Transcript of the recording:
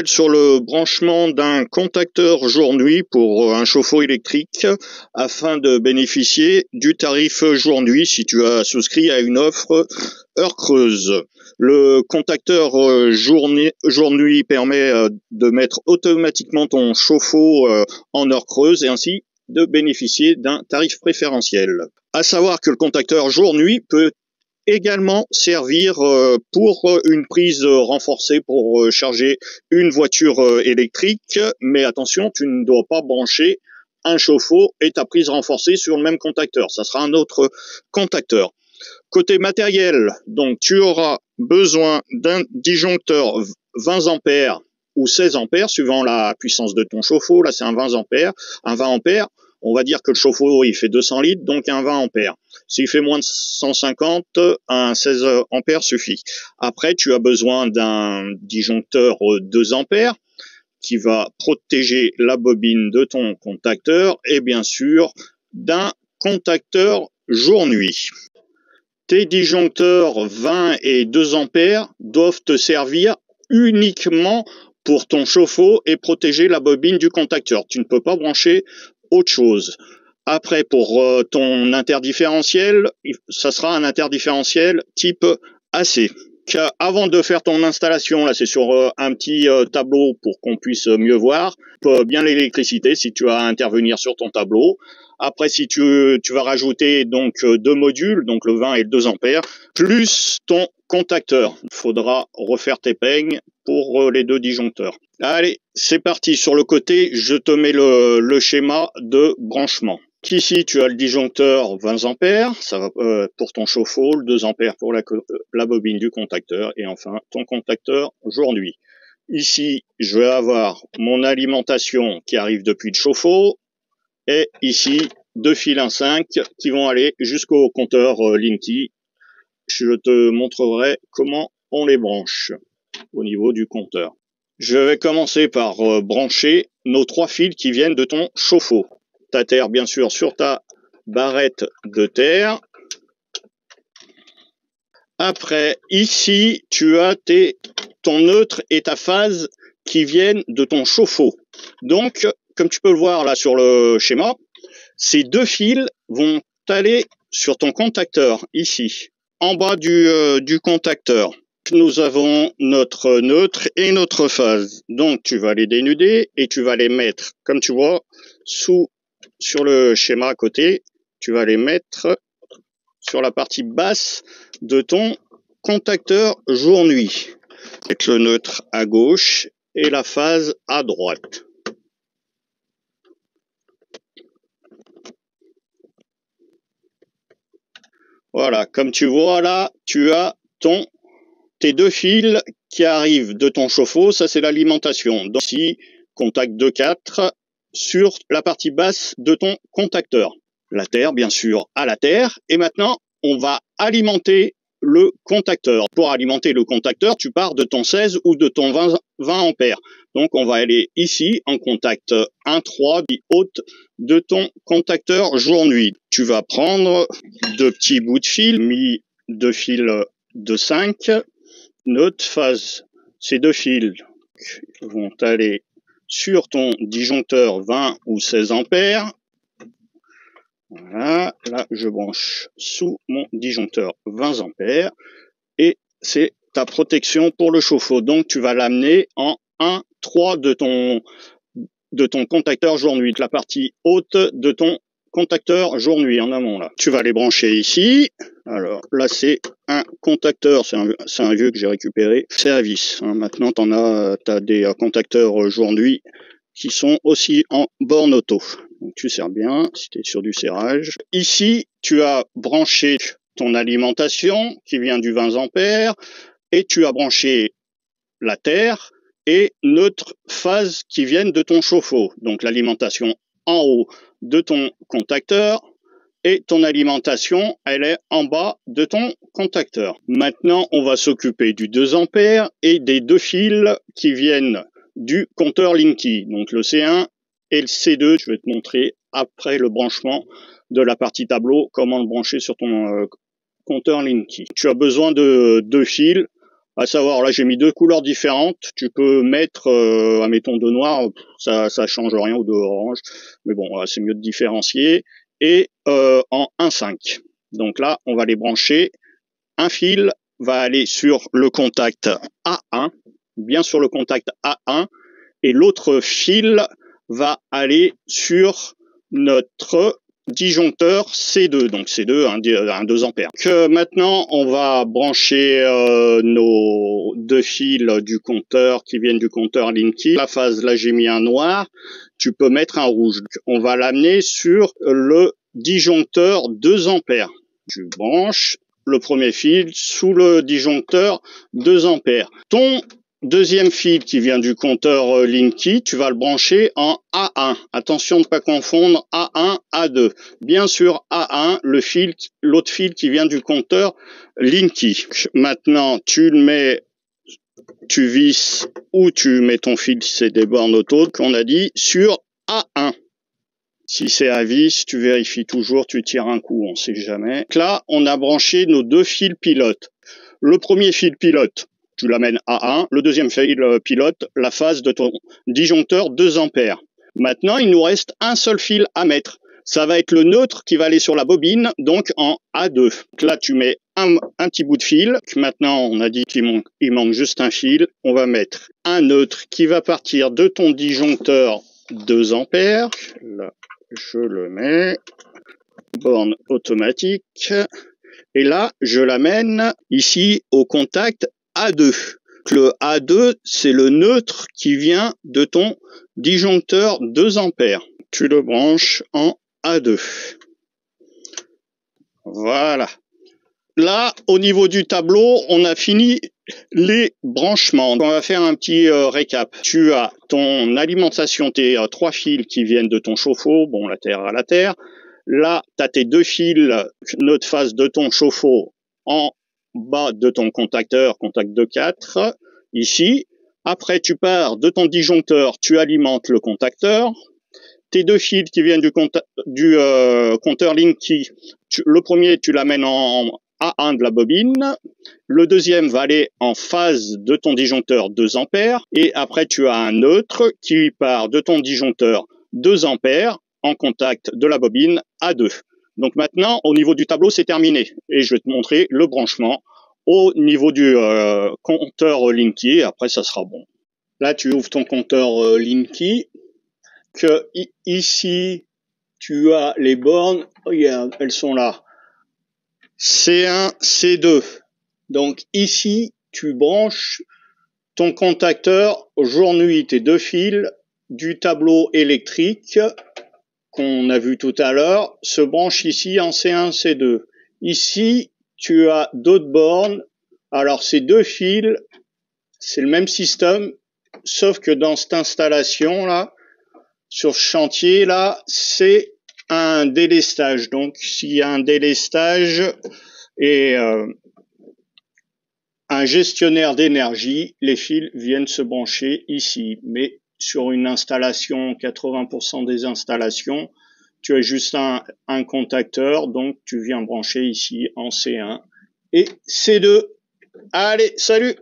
Sur le branchement d'un contacteur jour-nuit pour un chauffe-eau électrique afin de bénéficier du tarif jour-nuit si tu as souscrit à une offre heure creuse. Le contacteur jour-nuit permet de mettre automatiquement ton chauffe-eau en heure creuse et ainsi de bénéficier d'un tarif préférentiel. À savoir que le contacteur jour-nuit peut également servir pour une prise renforcée pour charger une voiture électrique, mais attention, tu ne dois pas brancher un chauffe-eau et ta prise renforcée sur le même contacteur, ça sera un autre contacteur. Côté matériel, donc tu auras besoin d'un disjoncteur 20 ampères ou 16 ampères suivant la puissance de ton chauffe-eau. Là c'est un 20 ampères, on va dire que le chauffe-eau il fait 200 litres, donc un 20 ampères. S'il fait moins de 150, un 16 ampères suffit. Après, tu as besoin d'un disjoncteur 2 ampères qui va protéger la bobine de ton contacteur et bien sûr d'un contacteur jour-nuit. Tes disjoncteurs 20 et 2 ampères doivent te servir uniquement pour ton chauffe-eau et protéger la bobine du contacteur. Tu ne peux pas brancher autre chose. Après, pour ton interdifférentiel, ça sera un interdifférentiel type AC. Avant de faire ton installation, là c'est sur un petit tableau pour qu'on puisse mieux voir, bien l'électricité si tu as à intervenir sur ton tableau. Après, si tu vas rajouter donc deux modules, donc le 20 et le 2 ampères, plus ton contacteur. Il faudra refaire tes peignes pour les deux disjoncteurs. Allez, c'est parti. Sur le côté, je te mets le schéma de branchement. Ici, tu as le disjoncteur 20 ampères, ça va pour ton chauffe-eau, le 2 ampères pour la bobine du contacteur, et enfin ton contacteur jour-nuit. Ici, je vais avoir mon alimentation qui arrive depuis le chauffe-eau, et ici, deux fils 1.5 qui vont aller jusqu'au compteur Linky. Je te montrerai comment on les branche au niveau du compteur. Je vais commencer par brancher nos 3 fils qui viennent de ton chauffe-eau. Ta terre, bien sûr, sur ta barrette de terre. Après, ici, tu as ton neutre et ta phase qui viennent de ton chauffe-eau. Donc, comme tu peux le voir là sur le schéma, ces deux fils vont aller sur ton contacteur, ici, en bas du contacteur. Nous avons notre neutre et notre phase. Donc, tu vas les dénuder et tu vas les mettre, comme tu vois, sur le schéma à côté, tu vas les mettre sur la partie basse de ton contacteur jour-nuit. Avec le neutre à gauche et la phase à droite. Voilà, comme tu vois là, tu as tes deux fils qui arrivent de ton chauffe-eau, ça c'est l'alimentation. Donc ici, contact 2-4 sur la partie basse de ton contacteur. La terre, bien sûr, à la terre. Et maintenant, on va alimenter le contacteur. Pour alimenter le contacteur, tu pars de ton 16 ou de ton 20 ampères. Donc, on va aller ici en contact 1,3 haute de ton contacteur jour-nuit. Tu vas prendre deux petits bouts de fil, mis deux fils de 5. Notre phase, ces deux fils vont aller sur ton disjoncteur 20 ou 16 ampères. Voilà, là je branche sous mon disjoncteur 20 ampères et c'est ta protection pour le chauffe-eau. Donc tu vas l'amener en 1,3 de ton contacteur jour-nuit, la partie haute de ton contacteur jour-nuit en amont là. Tu vas les brancher ici. Alors là c'est un contacteur, c'est un vieux que j'ai récupéré, service. Maintenant t'as des contacteurs jour-nuit qui sont aussi en borne auto. Donc tu serres bien si tu es sur du serrage. Ici, tu as branché ton alimentation qui vient du 20 ampères et tu as branché la terre et notre phase qui viennent de ton chauffe-eau. Donc l'alimentation en haut de ton contacteur et ton alimentation, elle est en bas de ton contacteur. Maintenant, on va s'occuper du 2 ampères et des deux fils qui viennent du compteur Linky, donc le C1 et le C2. Je vais te montrer après le branchement de la partie tableau comment le brancher sur ton compteur Linky. Tu as besoin de deux fils À savoir, là j'ai mis deux couleurs différentes. Tu peux mettre, admettons, de noir, ça change rien, ou de orange. Mais bon, c'est mieux de différencier. Et en 1,5. Donc là, on va les brancher. Un fil va aller sur le contact A1, bien sur le contact A1, et l'autre fil va aller sur notre disjoncteur C2, donc C2, un 2 ampères. Donc, maintenant, on va brancher nos deux fils du compteur qui viennent du compteur Linky. La phase, là, j'ai mis un noir. Tu peux mettre un rouge. On va l'amener sur le disjoncteur 2 ampères. Tu branches le premier fil sous le disjoncteur 2 ampères. Ton deuxième fil qui vient du compteur Linky, tu vas le brancher en A1. Attention de ne pas confondre A1, A2. Bien sûr, A1, l'autre fil qui vient du compteur Linky. Maintenant, tu visses ou tu mets ton fil, si c'est des bornes auto, qu'on a dit, sur A1. Si c'est à vis, tu vérifies toujours, tu tires un coup, on sait jamais. Donc là, on a branché nos deux fils pilotes. Le premier fil pilote, tu l'amènes à 1. Le deuxième fil pilote, la phase de ton disjoncteur 2 ampères. Maintenant, il nous reste un seul fil à mettre. Ça va être le neutre qui va aller sur la bobine, donc en A2. Donc là, tu mets un petit bout de fil. Maintenant, on a dit qu'il manque juste un fil. On va mettre un neutre qui va partir de ton disjoncteur 2 ampères. Là, je le mets. Borne automatique. Et là, je l'amène ici au contact A2. Le A2, c'est le neutre qui vient de ton disjoncteur 2 ampères. Tu le branches en A2. Voilà. Là, au niveau du tableau, on a fini les branchements. On va faire un petit récap. Tu as ton alimentation, tes 3 fils qui viennent de ton chauffe-eau, bon, la terre à la terre. Là, tu as tes 2 fils, notre phase de ton chauffe-eau en bas de ton contacteur, contact 2,4, ici. Après, tu pars de ton disjoncteur, tu alimentes le contacteur. Tes 2 fils qui viennent du compteur Linky, le premier, tu l'amènes en A1 de la bobine. Le deuxième va aller en phase de ton disjoncteur 2 ampères. Et après, tu as un neutre qui part de ton disjoncteur 2 ampères en contact de la bobine A2. Donc maintenant, au niveau du tableau, c'est terminé. Et je vais te montrer le branchement au niveau du compteur Linky. Après, ça sera bon. Là, tu ouvres ton compteur Linky. Que ici, tu as les bornes. Regarde, elles sont là. C1, C2. Donc ici, tu branches ton contacteur jour-nuit, tes 2 fils du tableau électrique qu'on a vu tout à l'heure se branchent ici en C1, C2. Ici, tu as d'autres bornes. Alors ces 2 fils, c'est le même système, sauf que dans cette installation là, sur ce chantier là, c'est un délestage. Donc s'il y a un délestage et un gestionnaire d'énergie, les fils viennent se brancher ici. Mais sur une installation, 80% des installations, tu as juste un contacteur, donc tu viens brancher ici en C1 et C2. Allez, salut!